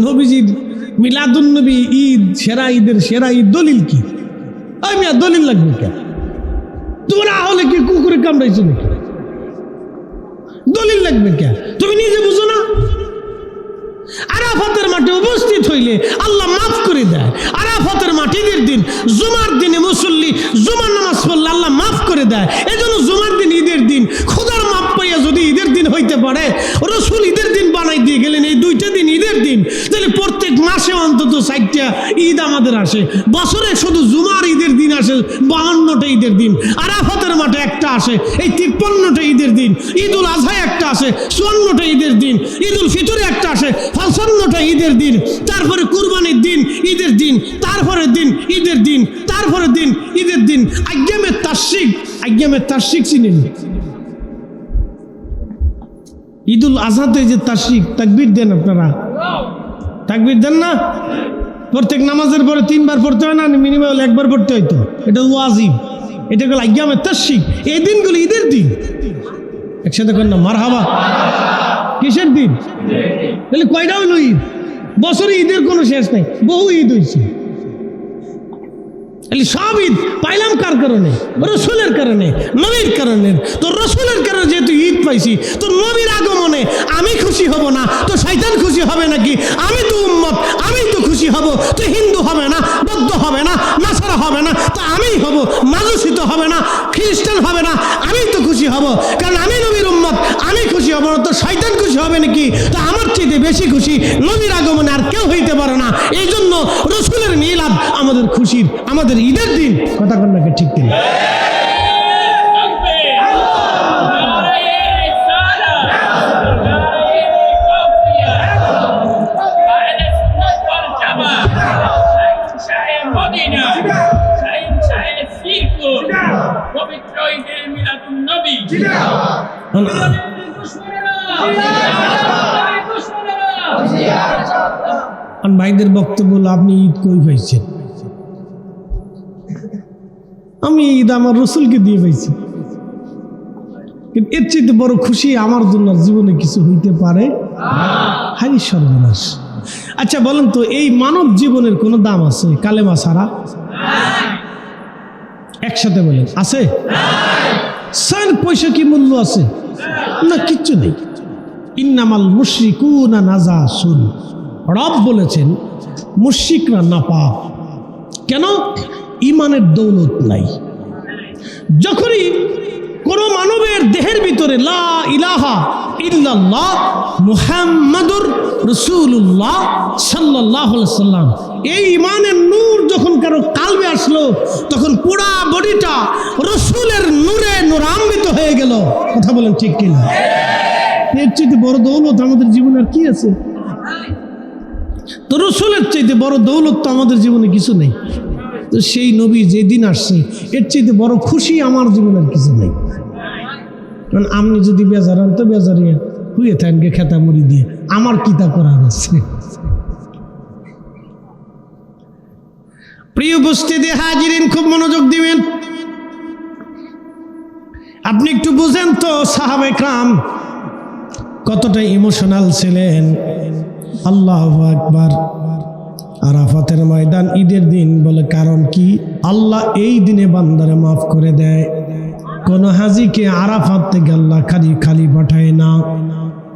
নবীজির মিলাদুন নবী ঈদ সেরা, ঈদের সেরা ঈদ। দলিল কি? আমি আর দলিল লাগবে কেন? তোমরা হলে কি কুকুরে কামড়াইছো নাকি? দলিল লাগবে কেন? তুমি নিজে বুঝো না? আরাফাতের মাঠে উপস্থিত হইলে আল্লাহ মাফ করে দেয়। আরাফাতের মাঠে ঈদের দিন, জুমার দিনে মুসল্লি জুমার নামাজ পড়লে আল্লাহ মাফ করে দেয়। এই জন্য জুমার দিন ঈদের দিন। খোদার মাফ পাইয়া যদি ঈদের দিন হইতে পারে, রসুল ঈদের দিন বানাই দিয়ে গেলেন এই দুইটা দিন ঈদের দিন, তাহলে প্রত্যেক মাসে অন্তত 4টা ঈদ আমাদের আসে। বছরে শুধু জুমার ঈদের দিন আসে 52টা ঈদের দিন, আরাফাতের মাঠে একটা আসে এই 53টা ঈদের দিন, ঈদুল আজহায় একটা আসে 54টা ঈদের দিন, ঈদুল ফিতরে একটা আসে 55টা ঈদের দিন, তারপরে কুরবানির দিন ঈদের দিন, তারপরে দিন ঈদের দিন, তারপরে দিন ঈদের দিন। আইয়ামে তাশরিক, আইয়ামে তাশরিক চিনেন? ঈদুল আজহাতে যে তাশরিক, তাকবীর দেন আপনারা? তাকবীর দেন না? প্রত্যেক নামাজের পরে 3 বার পড়তে হয় না? মিনিমাম 1 বার পড়তে হইতো। এটা ওয়াজিব। এটা হলো আইয়ামে তাশরিক। এই দিনগুলো ঈদের দিন। একসাথে করেন না মারহাবা। কিসের দিন? তাহলে কয়টা হইল ঈদ? বছরে ঈদের কোনো শেষ নাই, বহু ঈদ হয়েছে। সব ঈদ পাইলাম কার কারণে? রসুলের কারণে, নবীর কারণে। তো রসুলের কারণে যেহেতু ঈদ পাইছি, তো নবীর আগমনে আমি খুশি হব না তো শয়তান খুশি হবে নাকি? আমি তো উম্মত, আমি তো খুশি হব। তো হিন্দু হবে না, বৌদ্ধ হবে না, নাসারা হবে না, তো আমি হব। মাজুসি তো হবে না, খ্রিস্টান হবে না, আমি তো খুশি হব, কারণ আমি নবীর উম্মত, আমি খুশি হব না তো শয়তান খুশি হবে নাকি? তো আমার চেয়ে বেশি খুশি নবীর আগমনে আর কেউ হইতে পারে না। এই জন্য রসুলের মিলাদ আমাদের খুশির, আমাদের ঈদের দিন। কথা কন্যাকে ঠিক কিনা? ভাইদের বক্তব্য হলো, আপনি ঈদ কই পাইছেন? আমি ঈদ আমার রসুলকে দিয়ে পাইছি। কিন্তু এর চেয়ে বড় খুশি আমার জন্য জীবনে কিছু হইতে পারে? হাই সর্বনাশ। আচ্ছা বলেন তো, এই মানব জীবনের কোনো দাম আছে কালেমা ছাড়া? একসাথে বলেন, আছে? স্যার পয়সা কি মূল্য আছে? না, কিচ্ছু নেই। ইন্নামাল মুশরিকুনা নাজাসুন, রব বলেছেন মুশরিকরা নাপাক। কেন? ইমানের দৌলত নাই। যখনই কোন মানবের দেহের ভিতরে লা ইলাহা ইল্লাল্লাহ মুহাম্মাদুর রাসূলুল্লাহ সাল্লাল্লাহু আলাইহি সাল্লাম, এই ইমানের নূর যখন কারো কালবে আসলো, তখন পুরা বডিটা রসুলের নূরে নূরান্বিত হয়ে গেল। কথা বলেন ঠিক কিনা? এর চাইতে বড় দৌলত আমাদের জীবনে আর কি আছে? তো রসুলের চাইতে বড় দৌলত তো আমাদের জীবনে কিছু নেই। তো সেই নবী যেদিন আসছে, এর চাইতে বড় খুশি আমার জীবনের কিছু নেই। কারণ আপনি যদি বেজার হন তো বেজারিয়ে হুয়ে থাকেন খেতা মুড়ি দিয়ে, আমার কিতা করার আছে? প্রিয় উপস্থিতি হাজিরিন, খুব মনোযোগ দিবেন। আপনি একটু বুঝেন তো সাহাবে کرام কতটা ইমোশনাল ছিলেন। আল্লাহু আকবার। আরাফাতের ময়দান ঈদের দিন বলে, কারণ কি? আল্লাহ এই দিনে বান্দারে মাফ করে দেয়। কোন হাজিকে আরাফাত থেকে আল্লাহ খালি খালি পাঠায় না।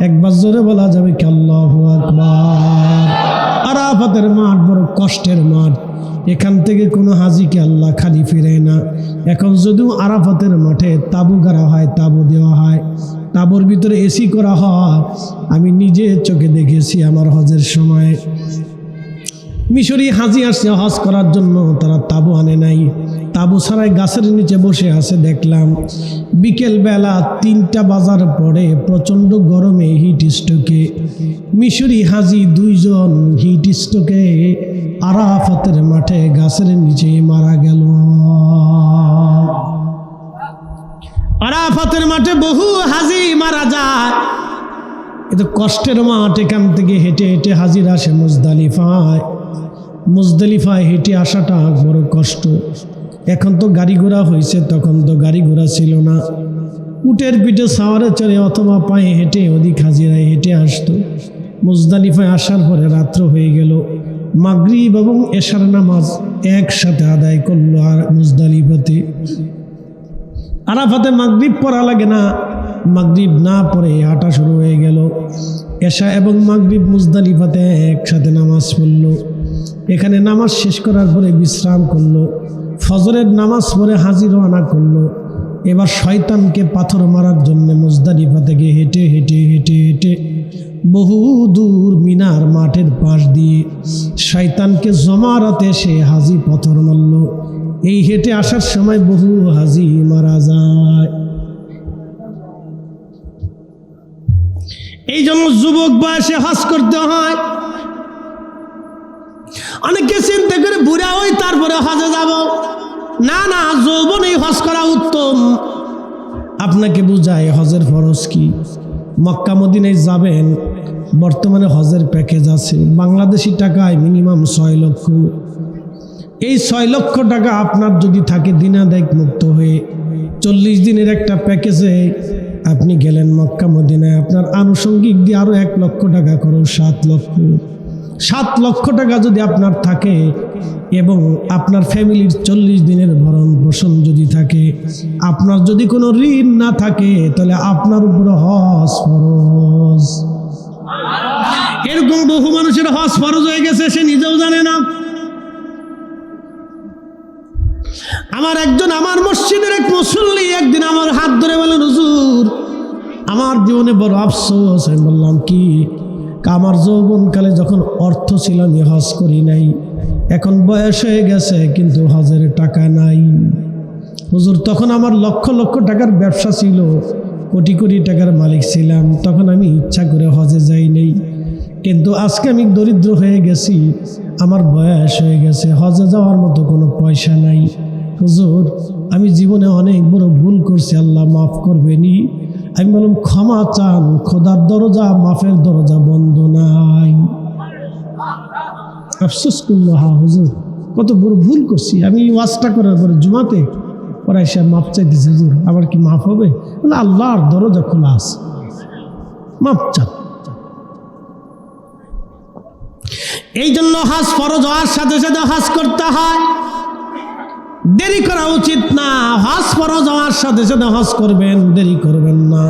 একবার জোরে বলা যাবে কি আল্লাহু আকবার। আরাফাতের মাঠ বড় কষ্টের মাঠ, এখান থেকে কোনো হাজিকে আল্লাহ খালি ফিরে না। এখন যদিও আরাফাতের মাঠে তাবু গাড়া হয়, তাবু দেওয়া হয়, তাবুর ভিতরে এসি করা হয়। আমি নিজে চোখে দেখেছি আমার হজের সময়। মিশরি হাজি আসছে হজ করার জন্য, তারা তাবু আনে নাই, তাবু ছাড়াই গাছের নিচে বসে আছে। দেখলাম বিকেল বেলা 3টা বাজার পরে প্রচণ্ড গরমে হিট স্ট্রোকে মিশরি হাজি 2 জন হিট স্ট্রোকে আরাফাতের মাঠে গাছের নিচে মারা গেল। আরাফাতের মাঠে বহু হাজি মারা যায়। এত কষ্টের মাঠ, এখান থেকে হেঁটে হেঁটে হাজির আসে মুজদালিফায়। মুজদালিফায় হেঁটে আসাটা বড় কষ্ট। এখন তো গাড়ি ঘোড়া হয়েছে, তখন তো গাড়ি ঘোড়া ছিল না। উটের পিঠে সাওয়ারে চড়ে অথবা পায়ে হেঁটে অধিক হাজিরায় হেঁটে আসতো। মুজদালিফায় আসার পরে রাত্র হয়ে গেল। মাগরিব এবং এশার নামাজ একসাথে আদায় করলো। আর মুজদালিফাতে আরাফাতে মাগরিব পড়া লাগে না, মাগরিব না পড়ে হাঁটা শুরু হয়ে গেল। এশা এবং মাগরিব মুজদালিফাতে একসাথে নামাজ পড়লো। এখানে নামাজ শেষ করার পরে বিশ্রাম করলো। ফজরের নামাজ পড়ে হাজির রওনা করলো। এবার শয়তানকে পাথর মারার জন্য মুজদালিফা থেকে হেঁটে হেঁটে হেঁটে হেঁটে বহু দূর মিনার মাঠের পাশ দিয়ে শয়তানকে জমারাতে সে হাজি পাথর মারল। এই হেঁটে আসার সময় বহু হাজি মারা যায়। এই জন্য যুবক বয়সে হজ করতে হয়। অনেকে চিন্তা করে বুড়া হই তারপরে হজে যাব। না না, যৌবনেই হজ করা উত্তম। আপনাকে বুঝায় হজের ফরজ কি। মক্কা মদিনায় যাবেন, বর্তমানে হজের প্যাকেজ আছে বাংলাদেশি টাকায় মিনিমাম 6 লক্ষ। এই 6 লক্ষ টাকা আপনার যদি থাকে দিনাদায়ক মুক্ত হয়ে 40 দিনের একটা প্যাকেজে আপনি গেলেন মক্কা মদিনায়, আপনার আনুষঙ্গিক দিয়ে আরও 1 লক্ষ টাকা করো 7 লক্ষ। 7 লক্ষ টাকা যদি আপনার থাকে এবং আপনার ফ্যামিলির 40 দিনের ভরণ পোষণ যদি থাকে, আপনার যদি কোনো ঋণ না থাকে, তাহলে আপনার উপর হজ ফরজ। এরকম বহু মানুষের হজ ফরজ হয়ে গেছে, সে নিজেও জানে না। আমার মসজিদের এক মুসল্লি একদিন আমার হাত ধরে বলেন, হুজুর আমার জীবনে বড় আফসোস। আমি বললাম কি? আমার যৌবনকালে যখন অর্থ ছিল আমি হজ করি নাই, এখন বয়স হয়ে গেছে কিন্তু হজের টাকা নাই। হুজুর তখন আমার লক্ষ লক্ষ টাকার ব্যবসা ছিল, কোটি কোটি টাকার মালিক ছিলাম, তখন আমি ইচ্ছা করে হজে যাই নাই। কিন্তু আজকে আমি দরিদ্র হয়ে গেছি, আমার বয়স হয়ে গেছে, হজে যাওয়ার মতো কোনো পয়সা নাই। হুজুর আমি জীবনে অনেক বড় ভুল করছি, আল্লাহ মাফ করবেনি। আমি বললাম ক্ষমা চান, খোদার দরজা মাফের দরজা বন্ধ নাই। আফসোস করলো, হা হুজুর কত বড় ভুল করছি। আমি ওয়াজটা করার পরে জুমাতে পরে সে মাফ চাইতেছে, হুজুর আবার কি মাফ হবে? আল্লাহর দরজা খোলা আছে, মাফ চান। এই জন্য হজ ফরজ হওয়ার সাথে সাথে হজ করতে হয়, দেরি করা উচিত না। হজ ফরজ হওয়ার সাথে সাথে হজ করবেন, দেরি করবেন না।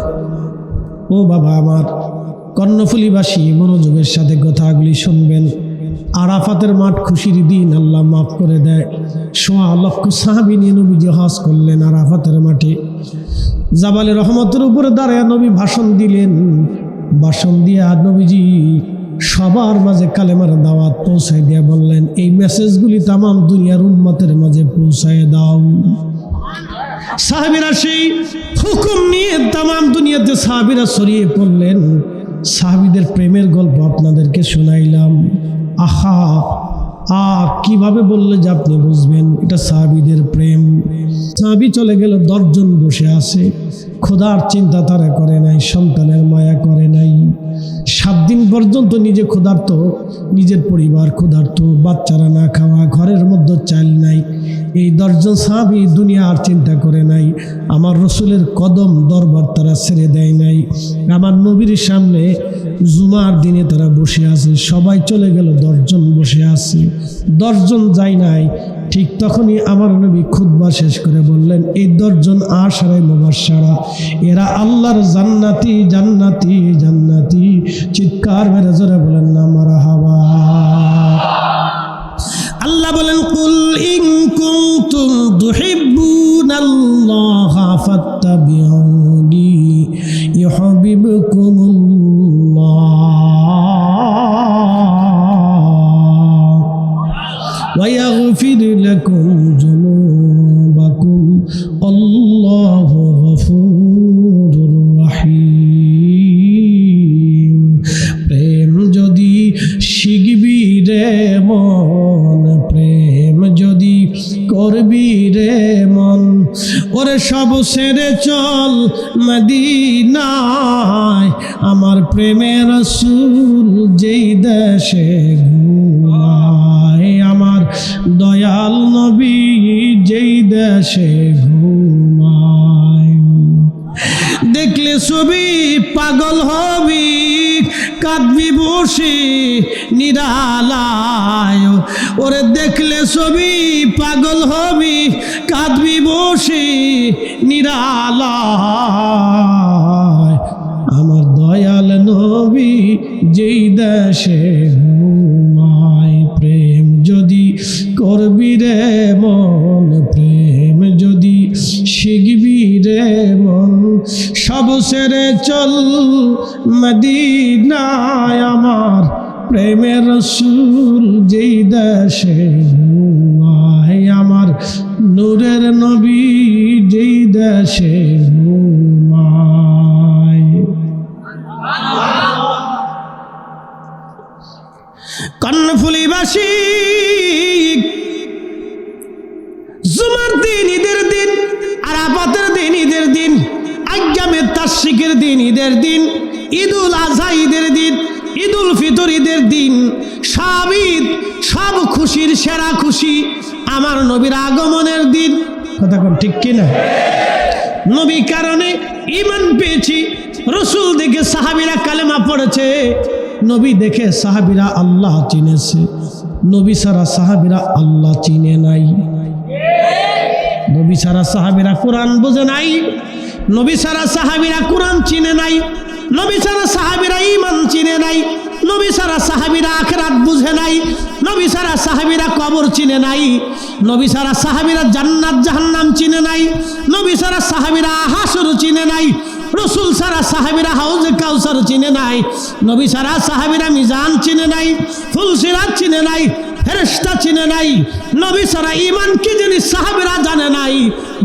ও বাবা আমার কর্ণফুলীবাসী, মনোযোগের সাথে কথাগুলি শুনবেন। আরাফাতের মাঠ খুশির দিন, আল্লাহ মাফ করে দেয়। ১.৫ লক্ষ সাহাবী নিয়ে নবীজি হজ করলেন আরাফাতের মাঠে। জাবালে রহমতের উপরে দাঁড়ায় নবী ভাষণ দিলেন। ভাষণ দিয়ে নবীজি সবার মাঝে কালেমার দাওয়াত পৌঁছায় দিয়ে বললেন, এই মেসেজগুলি তাম দুনিয়ার উম্মতের মাঝে পৌঁছায় দাও। সাহাবীরা সেই হুকুম নিয়ে তাম দুনিয়াতে সাহাবীরা ছড়িয়ে পড়লেন। সাহাবীদের প্রেমের গল্প আপনাদেরকে শোনাইলাম। আহা কিভাবে বললে যে আপনি বুঝবেন এটা সাহাবীদের প্রেম। সাহাবী চলে গেল, 10 জন বসে আছে, খোদার চিন্তা তারা করে নাই, সন্তানের মায়া করে নাই। 7 দিন পর্যন্ত নিজে ক্ষুধার্ত, নিজের পরিবার ক্ষুধার্ত, বাচ্চারা না খাওয়া, ঘরের মধ্যে চাল নাই। এই 10 জন সাহাবী দুনিয়া আর চিন্তা করে নাই। আমার রসুলের কদম দরবার তারা ছেড়ে দেয় নাই। আমার নবীর সামনে জুমার দিনে তারা বসে আছে। সবাই চলে গেল, 10 জন বসে আছে, 10 জন যায় নাই। ঠিক তখনই আমার নবী খুতবা শেষ করে বললেন, এই 10 জন আশারে মুবাশশারা, এরা আল্লাহর জান্নাতি জান্নাতি জান্নাতি। চিৎকার মেরে জোরে বলেন না মারহাবা। আল্লাহ বলেন, কুল ইন কুনতুম তুহিব্বুনাল্লাহা ফাত্তাবিউনি ইউহিব্বুকুমুল্লাহ ওয়া ইয়াগফির লাকুম যুনুবাকুম আল্লাহু গফুরুর রহিম। প্রেম যদি শিখবি রে মন, প্রেম যদি করবি রে মন, ওরে সব ছেড়ে চল মদিনায়। আমার প্রেমের রাসূল যেই দেশে ঘুমায়, আমার দয়াল নবী যেই দেশে ঘুমায়। দেখলে ছবি পাগল হবি, কাঁদবি বসে নিরালায়। ওরে দেখলে ছবি পাগল হবি, কাঁদবি বসে নিরালায়। আমার দয়াল নবী যেই দেশে ঘুমায়। প্রেম যদি করবি রে মন, প্রেম যদি শিখবি রে মন, সব ছেড়ে চল মদিনায়। আমার প্রেমের রাসূল যেই দেশে ঘুমায়, আমার নূরের নবী যেই দেশে ঘুমায়। কর্ণফুলীবাসী, জুমার দিন ঈদের দিন, আরাফাতের দিন ঈদের দিন, আইয়ামে তাশরিকের দিন ঈদের দিন, ঈদুল আযহা ঈদের দিন, ঈদুল ফিতর ঈদের দিন, সব ঈদ, সব খুশির সেরা খুশি আমার নবীর আগমনের দিন। কথা কোন ঠিক কিনা? নবী কারণে ঈমান পেয়েছি, রসুল দেখে সাহাবীরা কালেমা পড়েছে, নবী দেখে সাহাবীরা আল্লাহ চিনেছে। নবী ছাড়া সাহাবীরা আল্লাহ চিনে নাই, নবী ছাড়া সাহাবীরা কোরআন বোঝে নাই, নবী ছাড়া সাহাবীরা কোরআন চিনে নাই, নবী ছাড়া সাহাবীরা ঈমান চিনে নাই, নবী ছাড়া সাহাবীরা আখিরাত বুঝে নাই, নবী ছাড়া সাহাবীরা কবর চিনে নাই, নবী ছাড়া সাহাবীরা জান্নাত জাহান্নাম চিনে নাই, নবী ছাড়া সাহাবীরা হাসর চিনে নাই, রসুল ছাড়া সাহাবীরা হাউজে কাউসার চিনে নাই, নবী ছাড়া সাহাবীরা মিজান চিনে নাই, ফুলসিরাত চিনে নাই, ফেরেশতা চিনে নাই, নবী ছাড়া ঈমান কি জিনিস সাহাবীরা জানে নাই।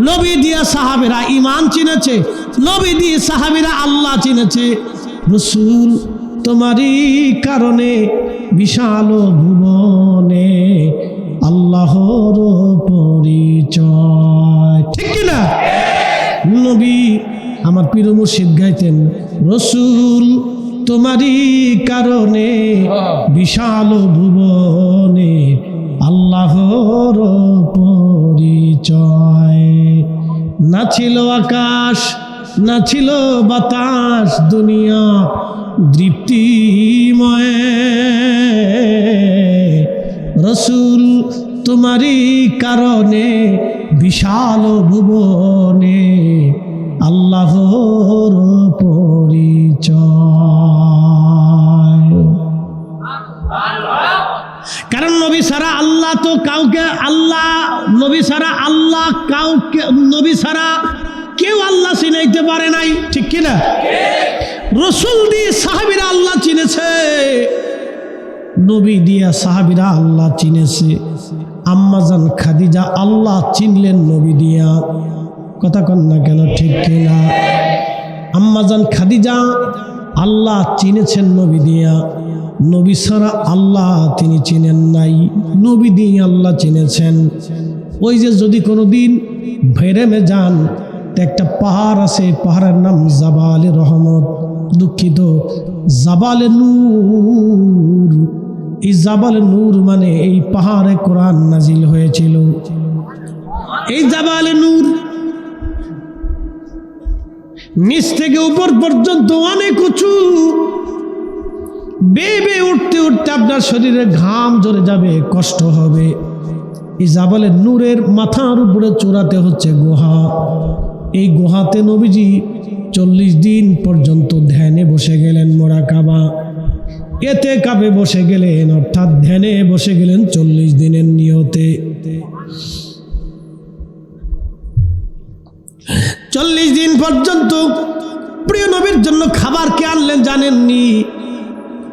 নবী দিয়ে সাহাবীরা ঈমান চিনেছে, নবী দিয়ে সাহাবীরা আল্লাহ চিনেছে। রাসূল তোমারই কারণে বিশাল ভুবনে আল্লাহর পরিচয়, ঠিক কি না? নবী আমার পীর মুর্শিদ গাইতেন, রাসূল তোমারই কারণে বিশাল ভুবনে আল্লাহর পরিচয়। না ছিল আকাশ না ছিল বাতাস, দুনিয়া দীপ্তিময়। রাসূল তোমারই কারণে বিশাল ভুবনে আল্লাহর পরিচয়। কারণ নবী ছাড়া আল্লাহ তো কাউকে, আল্লাহ নবী ছাড়া আল্লাহ কাউকে, নবী ছাড়া কেউ আল্লাহ চিনাইতে পারে নাই, ঠিক কিনা? রাসূল দিয়ে সাহাবীরা আল্লাহ চিনেছে, নবী দিয়া সাহাবীরা আল্লাহ চিনেছে। আম্মাজান খাদিজা আল্লাহ চিনলেন নবী দিয়া, কথা কন না কেন, ঠিক কিনা? আম্মাজান খাদিজা আল্লাহ চিনেছেন নবী দিয়া, নবী ছাড়া আল্লাহ তিনি চিনেন নাই, নবী দিয়ে আল্লাহ চিনেছেন। ওই যে যদি কোনো দিন ভেরেমে যান, একটা পাহাড় আছে, পাহাড়ের নাম জাবালে রহমত, দুঃখিত জাবালে নূর। এই জাবালে নূর মানে এই পাহাড়ে কোরআন নাজিল হয়েছিল। এই জাবালে নূর নিচ থেকে উপর পর্যন্ত অনেক উঁচু, বেয়ে উঠতে উঠতে আপনার শরীরে ঘাম ঝরে যাবে, কষ্ট হবে। এই জাবালে নূরের মাথার উপরে চূড়াতে হচ্ছে গুহা। এই গুহাতে নবীজি 40 দিন পর্যন্ত ধ্যানে বসে গেলেন, মুরাকাবা এতে কাবে বসে গেলেন, অর্থাৎ ধ্যানে বসে গেলেন 40 দিনের নিয়তে। 40 দিন পর্যন্ত প্রিয় নবীর জন্য খাবার কে আনলেন জানেননি?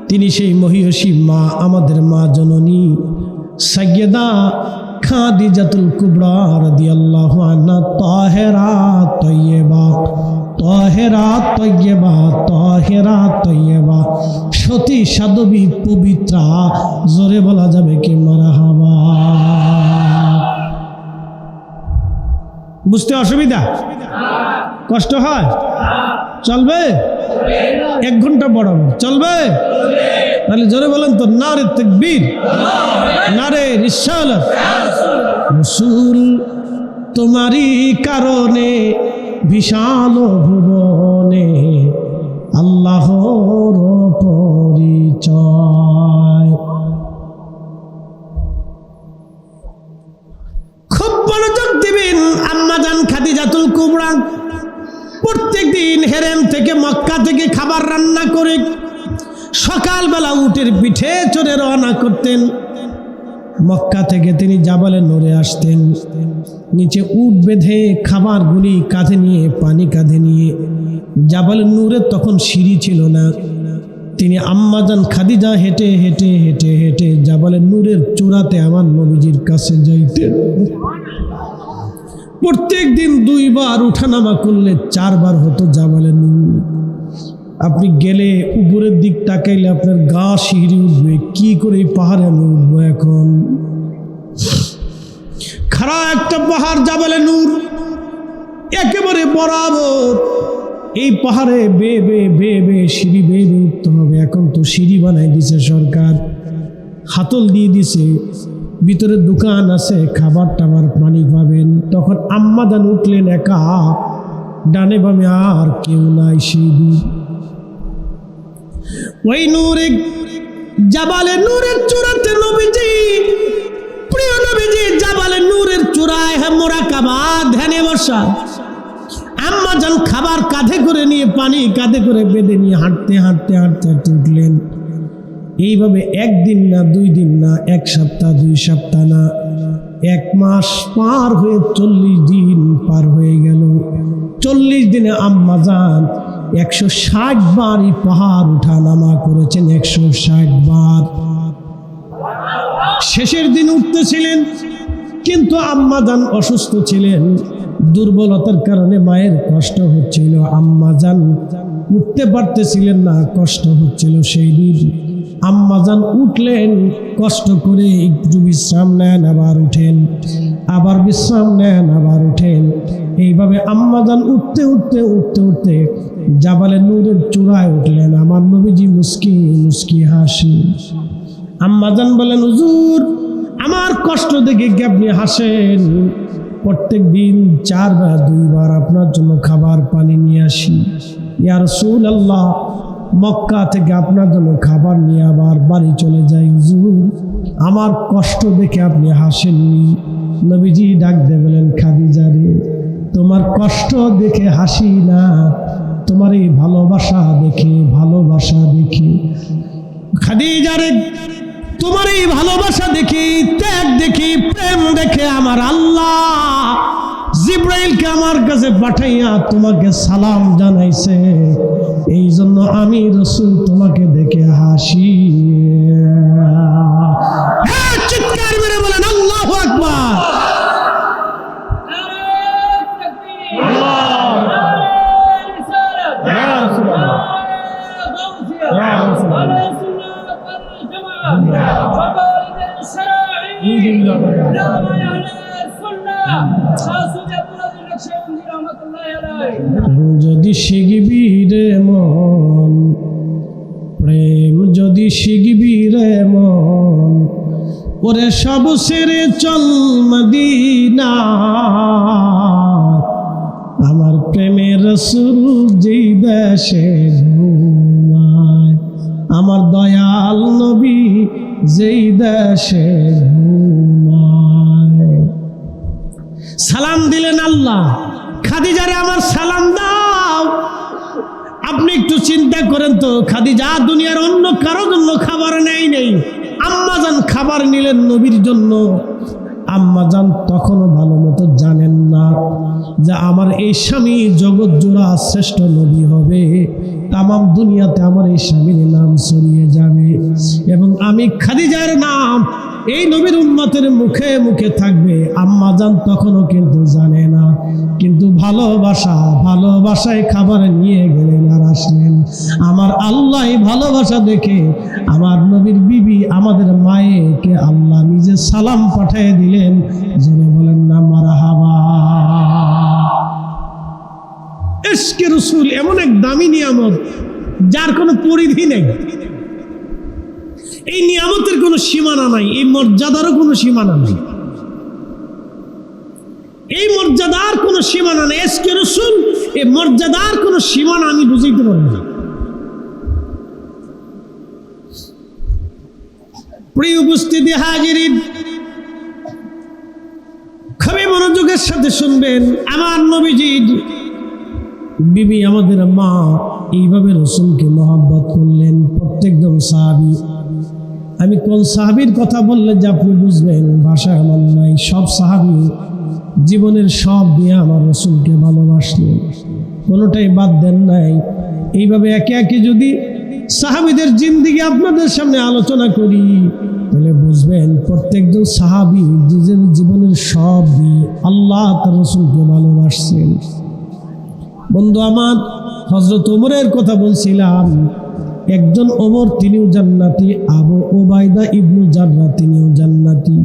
তিনি সেই মহিয়সী মা, আমাদের মা জননী সাইয়্যেদা খাদিজাতুল কুবরা রাদিয়াল্লাহু আনহা, তাহেরা তয়্যেবা, তাহেরা তয়্যেবা, তাহেরা তয়্যেবা, সতী সাধবী পবিত্রা, জোরে বলা যাবে কি মারহাবা? বুঝতে অসুবিধা, কষ্ট হয়? চলবে? 1 ঘন্টা পড়াবো, চলবে? তাহলে জোরে বলেন তো, নারে তাকবীর, নারে রিসালাত। রাসূল তোমারই কারণে বিশাল ভুবনে আল্লাহর পরিচয়। খুব মনোযোগ দিবেন। আম্মাজান খাদিজাতুল কুবরা প্রত্যেক দিন হেরেম থেকে, মক্কা থেকে খাবার রান্না করে সকালবেলা উটের পিঠে চড়ে রওনা করতেন। মক্কা থেকে তিনি জাবালে নূরে আসতেন, নিচে উট বেঁধে খাবারগুলি কাঁধে নিয়ে, পানি কাঁধে নিয়ে। জাবালে নূরে তখন সিঁড়ি ছিল না, তিনি আম্মাজান খাদিজা হেঁটে হেঁটে হেঁটে হেঁটে জাবালে নূরের চূড়াতে আমার নবীজির কাছে যাইতেন। প্রত্যেক দিন 2 বার উঠানামা করলে 4 বার হতো জাবালে নূর। আপনি গেলে উপরের দিক তাকাইলে আপনার গা শিহরে উঠবে, কি করে এই পাহাড়ে আমি উঠবো এখন? খাড়া একটা পাহাড় জাবালে নূর, একেবারে বরাবর। এই পাহাড়ে বেয়ে বেয়ে বেয়ে বেয়ে সিঁড়ি বেয়ে বেয়ে উঠতে হবে। এখন তো সিঁড়ি বানাই দিছে সরকার, হাতল দিয়ে দিছে, ভিতরে দোকান আছে, খাবার টাবার পানি পাবেন। তখন আম্মাজান উঠলেন একা, ডানে বামে আর কেউ নাই। সেই ওই নূরে জাবালে নূরের চূড়াতে নবীজি, প্রিয় নবীজি জাবালে নূরের চূড়ায় মুরাকাবা ধ্যানে বসা। আম্মাজান খাবার কাঁধে করে নিয়ে, পানি কাঁধে করে বেঁধে নিয়ে হাঁটতে হাঁটতে হাঁটতে হাঁটতে উঠলেন। এইভাবে 1 দিন না, 2 দিন না, 1 সপ্তাহ, 2 সপ্তাহ না, 1 মাস পার হয়ে 40 দিন পার হয়ে গেল। 40 দিনে আম্মাজান 160 বার এই পাহাড় উঠা নামা করেছেন, 160 বার। শেষের দিন উঠতেছিলেন, কিন্তু আম্মাজান অসুস্থ ছিলেন, দুর্বলতার কারণে মায়ের কষ্ট হচ্ছিল, আম্মাজান উঠতে পারতেছিলেন না, কষ্ট হচ্ছিল। সেই দিন আম্মাজান উঠলেন, কষ্ট করে একটু বিশ্রাম নেন, আবার উঠেন, আবার বিশ্রাম নেন, আবার উঠেন। এইভাবে আম্মাজান উঠতে উঠতে উঠতে উঠতে জাবালে নূরের চূড়ায় উঠলেন। আমার নবীজি মুস্কি মুস্কি হাসি। আম্মাজান বলেন, হুজুর আমার কষ্ট দেখে কি আপনি হাসেন? প্রত্যেক দিন 4 বা 2 বার আপনার জন্য খাবার পানি নিয়ে আসি। ইয়া রাসূলুল্লাহ, মক্কা থেকে আপনার জন্য খাবার নিয়ে আবার বাড়ি চলে যাই। হুজুর আমার কষ্ট দেখে আপনি হাসেননি। নবীজি ডাক দিয়ে বলেন, খাদিজা রে, তোমার কষ্ট দেখে হাসি না, তোমার এই ভালোবাসা দেখে, ভালোবাসা দেখে। খাদিজা রে, তোমার এই ভালোবাসা দেখি, ত্যাগ দেখি, প্রেম দেখে আমার আল্লাহ জিব্রাইলকে আমার কাছে পাঠাইয়া তোমাকে সালাম জানাইছে। এই জন্য আমি রাসূল তোমাকে দেখে হাসি। হ্যাঁ, চিৎকার মেরে বলেন আল্লাহু আকবার। যদি শিখবি রে মন, প্রেম যদি শিখবি রে মন, ওরে সব ছেড়ে চল মদিনা। আমার প্রেমের রাসূল যেই দেশে ঘুমায়, আমার দয়াল নবী যেই দেশে ঘুমায়। সালাম দিলেন আল্লাহ, খাদিজারে আমার সালাম দাও। আপনি একটু চিন্তা করেন তো, খাদিজা দুনিয়ার অন্য কারো জন্য খাবার নেই, আম্মাজান খাবার নিলেন নবীর জন্য। আম্মাজান তখনও ভালো মতো জানেন না যে আমার এই স্বামী জগৎ জোড়া শ্রেষ্ঠ নবী হবে, তামাম দুনিয়াতে আমার এই স্বামীর নাম ছড়িয়ে যাবে এবং আমি খাদিজার নাম এই নবীর উম্মতের মুখে মুখে থাকবে। আম্মাজান তখনও কিন্তু জানে না, কিন্তু ভালোবাসায় খাবার নিয়ে গেলেন আর আসলেন। আমার আল্লাহ ভালোবাসা দেখে আমার নবীর বিবি আমাদের মায়েকে আল্লাহ নিজে সালাম পাঠিয়ে দিলেন। জেনে বলেন না মারহাবা। ইশকে রাসূল এমন এক দামি নিয়ামত যার কোনো পরিধি নেই। এই নিয়ামতের কোনো সীমানা নাই, এই মর্যাদারও কোনো সীমানা নাই, এই মর্যাদার কোনো সীমানা নেই। ইশকে রাসূল এই মর্যাদার কোনো সীমানা আমি বুঝাইতে পারবো না। প্রিয় উপস্থিতি হাজিরিন, খুবই মনোযোগের সাথে শুনবেন। আমার নবীজির বিবি আমাদের মা এইভাবে রাসূলকে মহব্বত করলেন। প্রত্যেকজন সাহাবী, আমি কোন সাহাবীর কথা বললে যে আপনি বুঝবেন, ভাষা আমার নাই, সব সাহাবী জীবনের সব দিয়ে আমার রাসূলকে ভালোবাসলেন, কোনোটাই বাদ দেন নাই। এইভাবে একে একে যদি সাহাবীদের জিন্দেগি আপনাদের সামনে আলোচনা করি তাহলে বুঝবেন প্রত্যেকজন সাহাবী নিজের জীবনের সব দিয়ে আল্লাহ তার রাসূলকে ভালোবাসছেন। বন্ধু আমার, হযরত ওমরের কথা বলছিলাম, একজন ওমর তিনিও জান্নাতি, আবু উবাইদা ইবনু জাররাহ তিনিও জান্নাতি।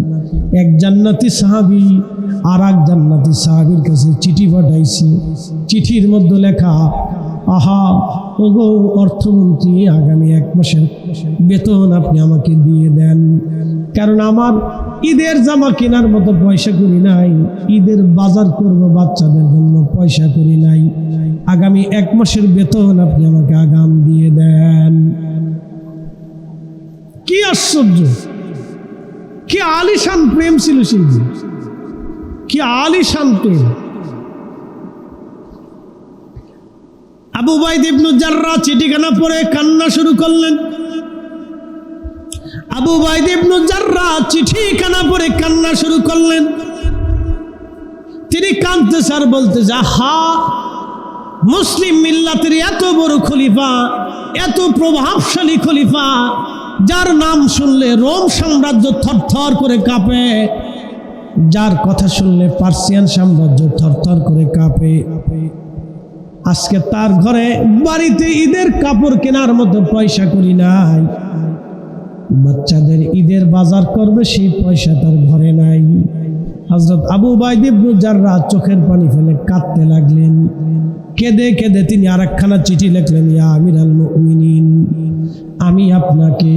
এক জান্নাতি সাহাবী আর এক জান্নাতি সাহাবীর কাছে চিঠি পাঠাইছে। চিঠির মধ্যে লেখা, আহা ওগো অর্থমন্ত্রী, আগামী 1 মাসের বেতন আপনি আমাকে দিয়ে দেন, কারণ আমার ঈদের জামা কেনার মতো পয়সা করি নাই, ঈদের বাজার করব বাচ্চাদের জন্য পয়সা করি নাই, আগামী 1 মাসের বেতন আপনি আমাকে আগাম দিয়ে দেন। কি আশ্চর্য, কি আলিশান প্রেম ছিল সেই দিন, কি আলিশান প্রেম। আবু উবাইদা ইবনু জাররাহ চিঠিখানা পড়ে কান্না শুরু করলেন। আবু উবাইদা ইবনু জাররাহ চিঠিখানা পড়ে কান্না শুরু করলেন। তিনি কাঁদতেছে আর বলতেছে, আহা মুসলিম মিল্লাতের এত বড় খলিফা, এত প্রভাবশালী খলিফা, যার নাম শুনলে রোম সাম্রাজ্য থরথর করে কাঁপে, যার কথা শুনলে পার্সিয়ান সাম্রাজ্য থরথর করে কাঁপে। আজকে তার ঘরে বাড়িতে ঈদের কাপড় কেনার মতো পয়সা করি নাই, বাচ্চাদের ঈদের বাজার করবে সেই পয়সা তার ঘরে নাই। হযরত আবু উবাইদা ইবনে জাররাহ চোখের পানি ফেলে কাঁদতে লাগলেন। কেঁদে কেঁদে তিনি আরেকখানা চিঠি লিখলেন, ইয়া আমিরাল মুমিনিন, আমি আপনাকে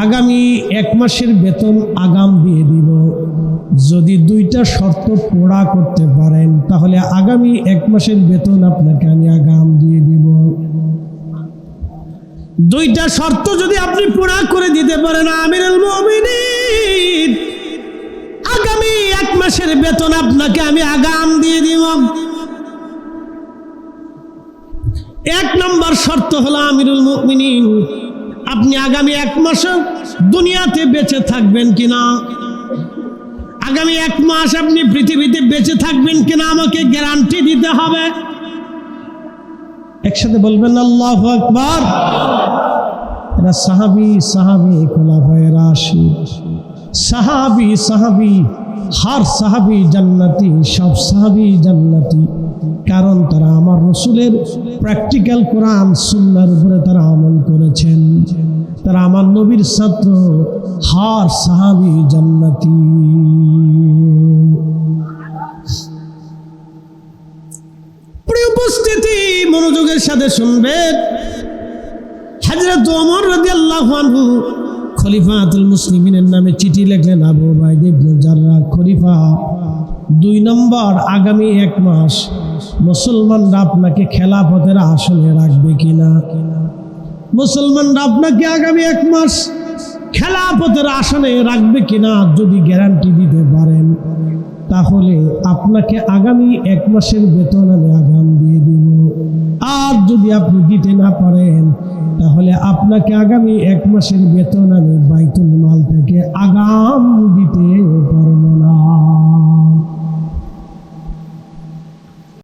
আগামী 1 মাসের বেতন আগাম দিয়ে দিব। যদি 2টা শর্ত পুরা করতে পারেন তাহলে আগামী 1 মাসের বেতন আপনাকে আমি আগাম দিয়ে দিব। 2টা শর্ত যদি আপনি পুরা করে দিতে পারেন আমিরুল মুমিনিন, আগামী 1 মাসের বেতন আপনাকে আমি আগাম দিয়ে দিব। 1 নম্বর শর্ত হলো আমিরুল মুমিনিন, আপনি আগামী 1 মাস দুনিয়াতে বেঁচে থাকবেন কিনা, আগামী 1 মাস আপনি পৃথিবীতে বেঁচে থাকবেন কিনা আমাকে গ্যারান্টি দিতে হবে। একসাথে বলবেন আল্লাহু আকবার। এরা সাহাবী খোলাফায়ে রাশিদ, সাহাবী হর সাহাবী জান্নাতি, সব সাহাবী জান্নাতি। কারণ তারা আমার রাসূলের প্র্যাকটিক্যাল কোরআন সুন্নাহর উপরে তারা আমল করেছেন। তারা আমার নবীর ছাত্র, হর সাহাবী জান্নাতি। প্রিয় উপস্থিতি, মনোযোগের সাথে শুনবেন। হযরত ওমর রাদিয়াল্লাহু আনহু খলিফাতুল মুসলিমিনের নামে চিঠি লিখলেন, আবু উবাইদা ইবনে জাররাহ খলিফা, 2 নম্বর, আগামী 1 মাস মুসলমানরা আপনাকে খেলাফতের আসনে রাখবে কিনা। মুসলমানরা আপনাকে আগামী 1 মাস খেলাফতের আসনে রাখবে কিনা যদি গ্যারান্টি দিতে পারেন তাহলে আপনাকে আগামী 1 মাসের বেতন আমি আগাম দিয়ে দিব। আর যদি আপনি দিতে না পারেন তাহলে আপনাকে আগামী 1 মাসের বেতন আমি